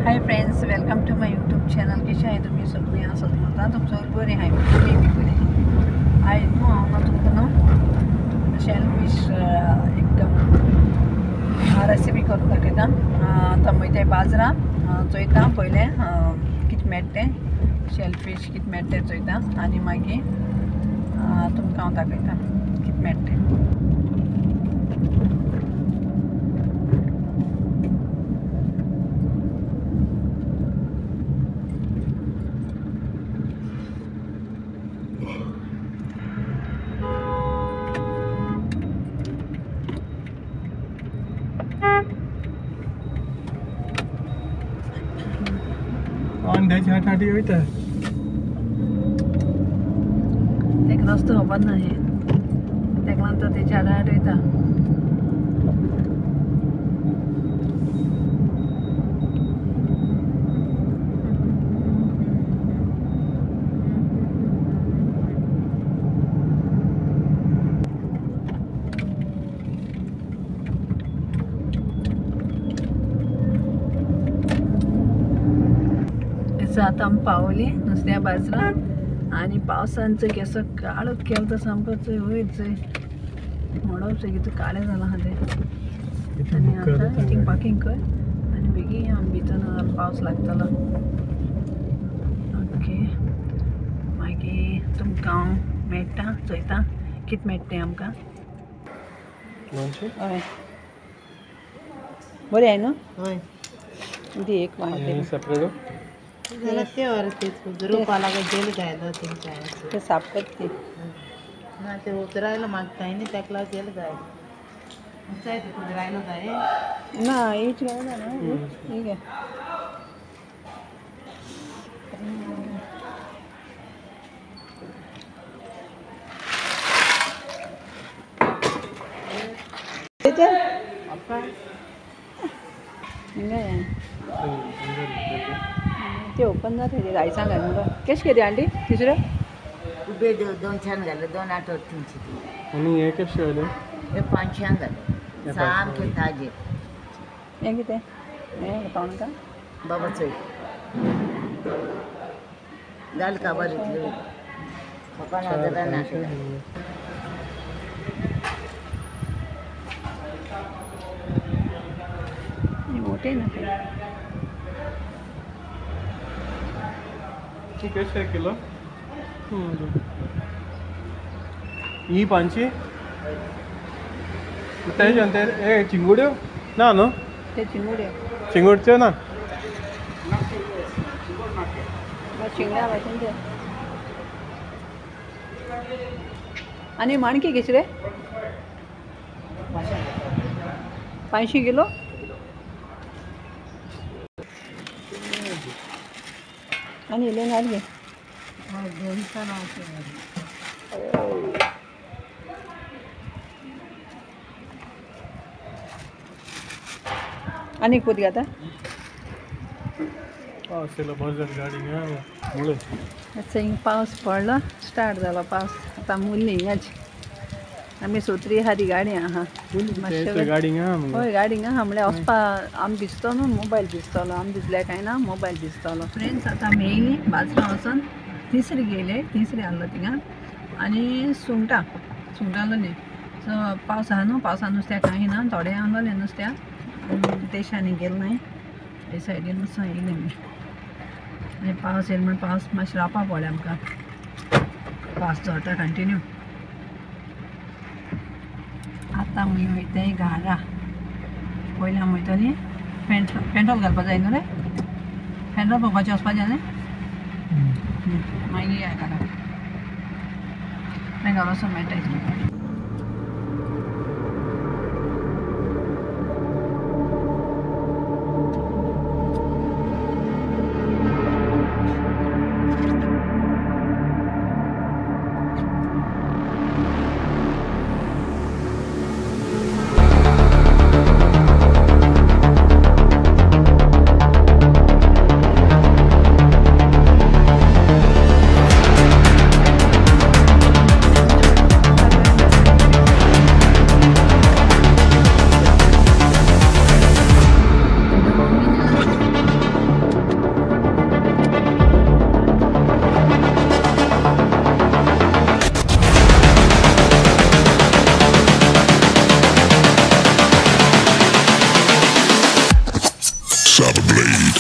Hi friends, welcome to my YouTube channel. कशें आहाय तुमी सगळीं? आसात म्हणटा तुमचो बरें आहाय, तुमी बी बरें. आयज न्हू हांव तुमकां न्हू शेलफीश एकदम रेसिपी करून दाखयता. टमाटे बाजरां चोयता पयलें कितें मेळटा तें शेलफीश कितें मेळटा तें चोयता आनी मागीर तुमकां हांव दाखयता कितें मेळटा तें. अंड्याची हाटाटी वयता एक रस्तो खबर ना हे तेका लागून तेची हाडाट वयता. आतां आमी पावली नुस्त्या बाजरां आनी पावसान चंय केसो काळो केलो तो सामको चंय वयर चंय म्हणप चंय कितें काळें जालां आहा तें. आनी आतां हितींग पार्किंग कर आनी बेगीन आमी भितर पावस लागतलो. ओके, मागीर तुमकां हांव मेळटा चोयता कितें मेळटा तें आमकां. हय बरें आहाय न्हू? हय दी एक वांटे सेपरेट झालं ते वरतीच रोपा लागत जेल जायला तेंच्या ते साफ कर ती. ना ते उतरायला मागताय न्ही तेका लागून जेल जाय जाय ते उतरायला जाय ना हीच घाल ना ठीक आहे. ते ओपन जाते ते रायसां घाल मगो कशें कितें हाडली तिसऱ्यो उबे दोन छान घाले 2 आठवड तुमची आणि हे कशें जालें हे 500 घाले सामके ताजे. हें कितें हें तोणकां बाबा चोय जाल का बरें इतलें म्हाका नाजाल्या नाका मोठे ना ती कशें किलो ही 500 तेजे हे चिंगुड्यो ना न्हू ते चिंगुड्यो चिंगुडच्यो ना चिंगड्या भाशेन ते. आनी माणकी कशी रे 500 किलो आनी इल्लें घाल गे. आनी खूद घाता पावस बाजार गाडी मुळे हिंग पावस पडलो स्टार्ट जालो पावस आतां मुल्ली हिंगाच आमी सोत्री आहा ती गाडी आहा गाडी हय गाडी आहा म्हळ्यार वचपा आमी भिजतो न्हू मोबायल भिजतलो आमी भिजल्या काय ना मोबायल भिजतलो. फ्रेंड्स आतां आमी येयली बाजरां वचोन तिसरी गेले तिसरी हाडलो थिंगा आनी सुंगटां आसलो न्ही सो पावस आहा न्हू पावसान नुस्त्या कांय ना थोडें आहलोलें नुस्त्या देशांनी गेलें नाय हे सायडीन वचून येयली आमी आनी पावस येयलो म्हण पावस मातशें रावपा पडलें आमकां पावस जोरता कंटिन्यू. आतां आमी वयताय घारा पयलीं आमी वयतलीं पेट्रोल घालपा जाय न्हू रे पेट्रोल पळोवपाचें वचपाचें न्ही मागीर या घरा मागीर घरा वचून मेळटा. Saber blade.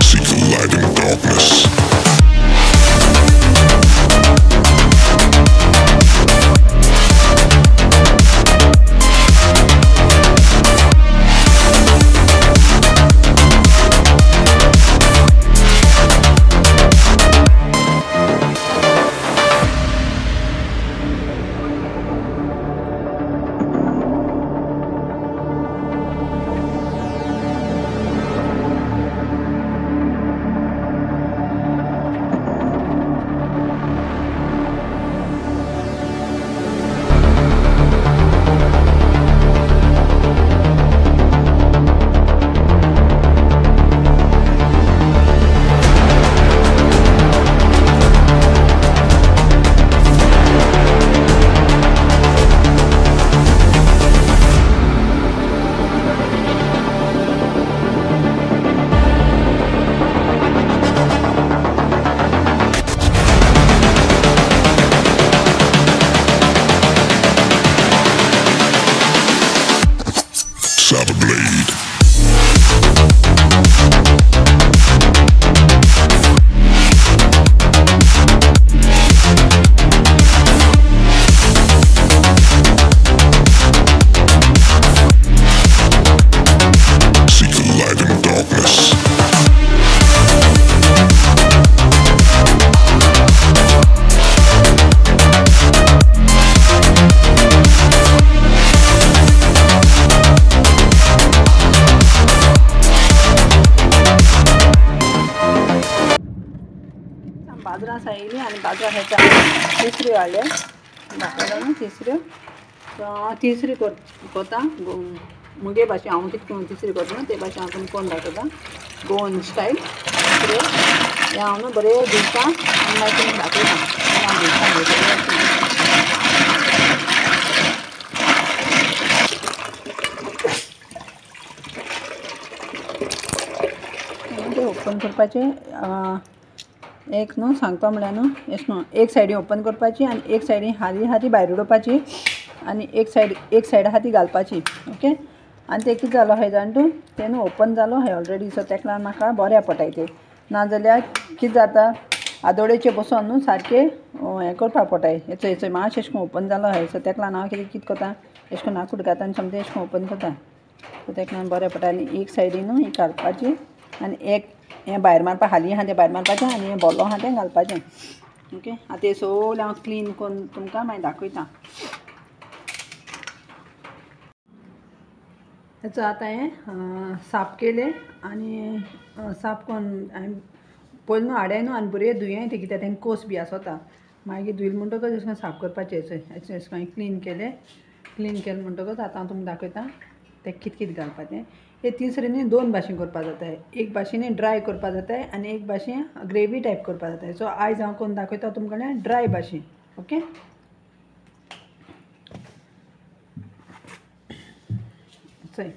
Seek the light in darkness. बाजरा सायली आणि बाजरा ह्याच्या तिसरी वाढले दाखवलं ना तिसरी कोता मुगे भाशे हांव कितें तिसरी करता ना ते भाशे हांव तुमकां कोण दाखयता गोवन स्टायल तिसरे हे हांव न्हू बरें धुयता आनी मागीर तुमकां दाखयता ते ओपन करपाचें एक न्हू सांगपा म्हळ्यार न्हू एश न्हू एक सायडी ओपन करपाची आनी एक सायडी हाती भायर उडोवपाची आनी एक सायड हाती घालपाची ओके आनी ते कितें जालो हाय जाण तूं तें न्हू ओपन जालो हाय ऑलरेडी सो तेका लागून म्हाका बऱ्या पडटाय तें नाजाल्यार कितें जाता आदोळेचेर बसून न्हू सारकें हें करपा पडटाय हेचो मातशें एश कोन्न ओपन जालो हाय सो तेका लागून हांव कितें करता एश कोन्न नाकूट घालता आनी समजा एश कोन्न ओपन करता सो तेका लागून बरें पडटा आनी एक सायडीन न्हू ही काडपाची आनी एक हें भायर मारपा हाली आहा तें भायर मारपाचें आनी हें बोल्लो आहा तें घालपाचें ओके आतां तें सगळें हांव क्लीन करून तुमकां मागीर दाखयता तेचो आतां हें साफ केलें आनी साफ करून हांवें पयलीं न्हू हाडे न्हू आनी बरें धुयें तें कित्याक तें कोस बी आसता मागीर धुयलें म्हणटकच अशें करून साफ करपाचें अशें करून क्लीन केलें म्हणटकच आतां हांव तुमकां दाखयता तें कितें घालपाचें हे तिसऱ्यांनी दोन भाशेन करपा जाताय एक भाशेन ड्राय करपा जाताय आनी एक भाशेन ग्रेवी टायप करपा जाताय सो आयज हांव कोन्न दाखयता तुमकां ड्राय भाशेन ओके चल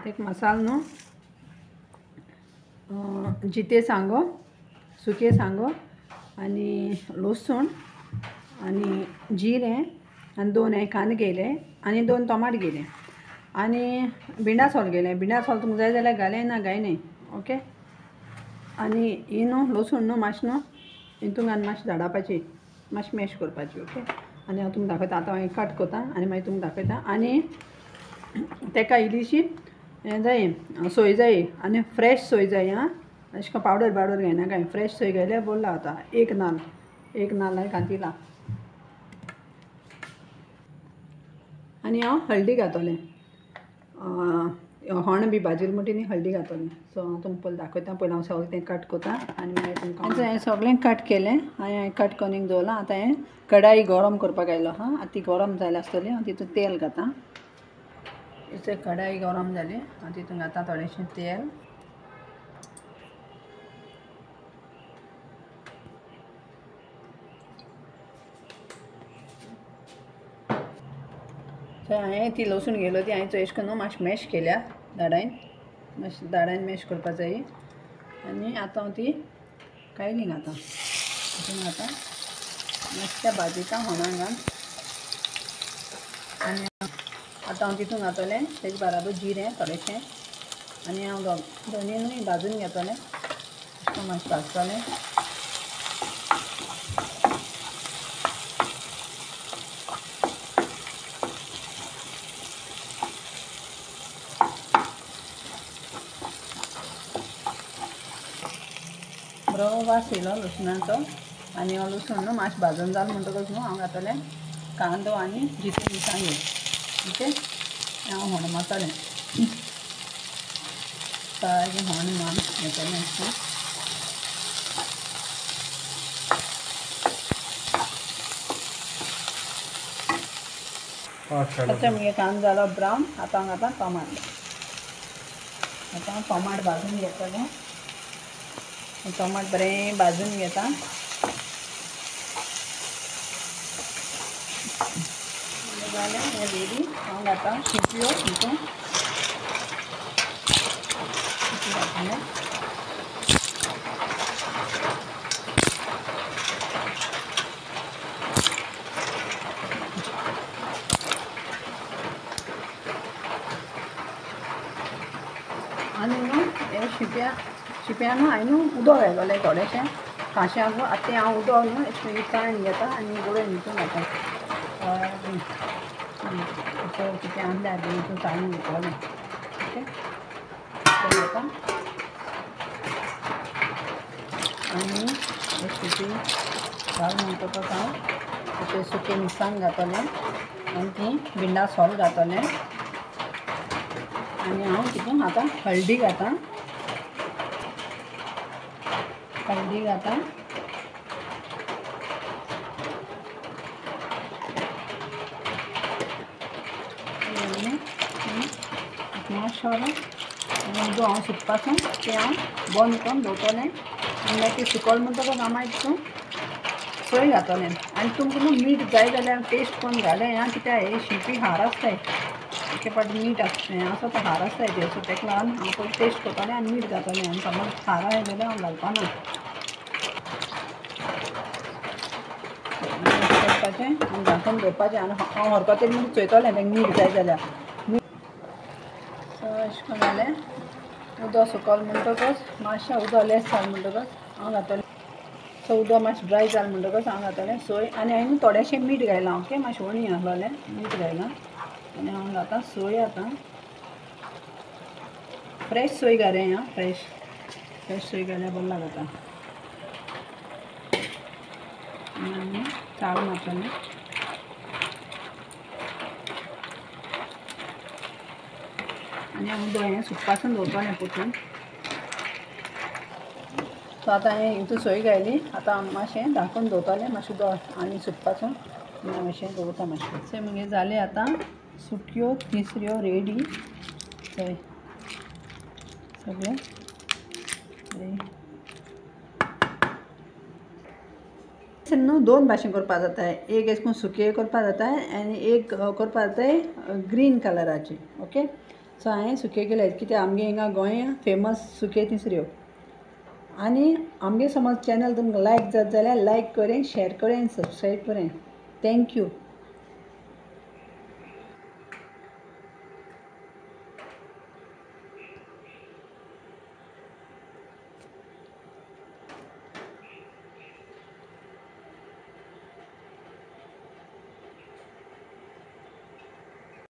एक मसालो न्हू जिते सांगो सुके सांगो आनी लसूण आनी जिरें आनी 2 हे कांदे घेयले आनी 2 टोमाट घेयले आनी भिंडा सोल घेयलें भिंडा सोल तुमकां जाय जाल्यार घालें ना गायने ओके आनी ही न्हू लसूण न्हू मातशें न्हू हितून घालून मातशें धाडपाची मातशें मॅश करपाची ओके आनी हांव तुमकां दाखयता आतां हांवें कट कोता आनी मागीर तुमकां दाखयता आनी तेका इल्लीशी हें जाय सोय जाय आनी फ्रेश सोय जाय आं अशें करून पावडर घायना काय फ्रेश सोय घायल्यार बरो जाता एक नाल्ल घातिला आनी हांव हळदी घातलें होण बी भाजील म्हणटी न्ही हळदी घातली सो हांव तुमकां पयलीं दाखयता पयलीं हांव सगळें तें कट कोता आनी मागीर तुमकां हांवें सगळें कट केलें हांवें कट करून एक दवरलां आतां हें कढाई गरम करपाक आयलो हां आतां ती गरम जाली आसतली हांव तितून तेल घातां कढाई गरम जाली हांव तितून घातां थोडेंशें तेल हांवें ती लसूण घेयलो ती हांवें अशें करून मातशें मॅश केल्या धाडायन मातशें दाडान मॅश करपा जाय आनी आतां हांव ती कायलींग आतां तितून आतां मातशें भाजयता होणान घाल आनी आतां हांव तितून घातलें तेजे बाराबर जिरें थोडेशें आनी हांव दोनीय भाजून घेतलें मातशें भाजतलें बरो वास येयलो लसणाचो आनी हांव लसूण न्हू मातशें भाजून जाल म्हणटकच न्हू हांव घातलें कांदो आनी जितें मिरसांग्यो ओके हांव होण मारतलें सारकें होण मान घेतलें आतां मगे कांदो जालो ब्रावन आतां हांव घालता टोमाट आतां हांव टोमाट भाजून घेतलें टोमाट बरें भाजून घेता जालें हें रेडी हांव घालता शिपयो हितून घातलें आनी न्हू हे शिप्यान न्हू हांवें न्हू उदक घातलें थोडेशें काश्यांक आतां हांव उदक न्हू अशें ताण घेता आनी गोळेन हितून घालता कितें आसल्यार हितून ताळून घेतलें ओके घेता आनी हे शिपी घाल म्हणटकच हांव तें सुकें मिरसांग घातलें आनी ती भिंडा सोल घातलें आनी हांव तितून आतां हळदी घालता मातशें उदक हांव सुकपासून तें हांव बंद करून दवरतलें आनी मागीर ती सुकल म्हणटकच हांव मागीर तितून सोय घातलें आनी तुमकां न्हू मीठ जाय जाल्यार टेस्ट करून घालें आं कित्याक हे शिपी हार आसताय एके फावटी मीठ हें आसा तो हार आसताय ते सो तेका लागून हांव पयलीं टेस्ट करतलें आनी मीठ घातलें आनी समज हार आयलें जाल्यार हांव घालपाना करपाचें आनी घालून दवरपाचें आनी हांव हरकत मीठ चोयतलें तेंका मीठ जाय जाल्यार सो अशें करून जालें उदक सुकल म्हणटकच मातशें उदक लेस जाल म्हणटकच हांव घातलें सो उदक मातशें ड्राय जाल म्हणटकच हांव घातलें सोय आनी हांवें थोडेशें मीठ घायलां ओके मातशें वणी घातलें मीठ घायलां आनी हांव घालतां सोय आतां फ्रेश सोय घालें हां फ्रेश सोय घाल्यार बरो लागता आनी चाळून घातलें आनी हांव उदक हें सुकपासून दवरतलें पोतून सो आतां हांवें हितून सोय घायली आतां हांव मातशें धाकून दवरतलें मातशें उदक आनी सुकपासून आनी मातशें दवरता मातशें अशें मगे जालें आतां सुक्यो तिसऱ्यो रेडी थंय सगळें न्हू दोन भाशेन करपा जाता एक अशें करून सुके करपा जाता आनी एक करपा जाता ग्रीन कलराची ओके सो हांवें सुके केले कित्याक आमगे हिंगा गोंया फेमस सुके तिसऱ्यो आनी आमगे समज चॅनल तुमकां लायक जाता जाल्यार लायक करें शेअर करें आनी सबस्क्रायब करें थँक्यू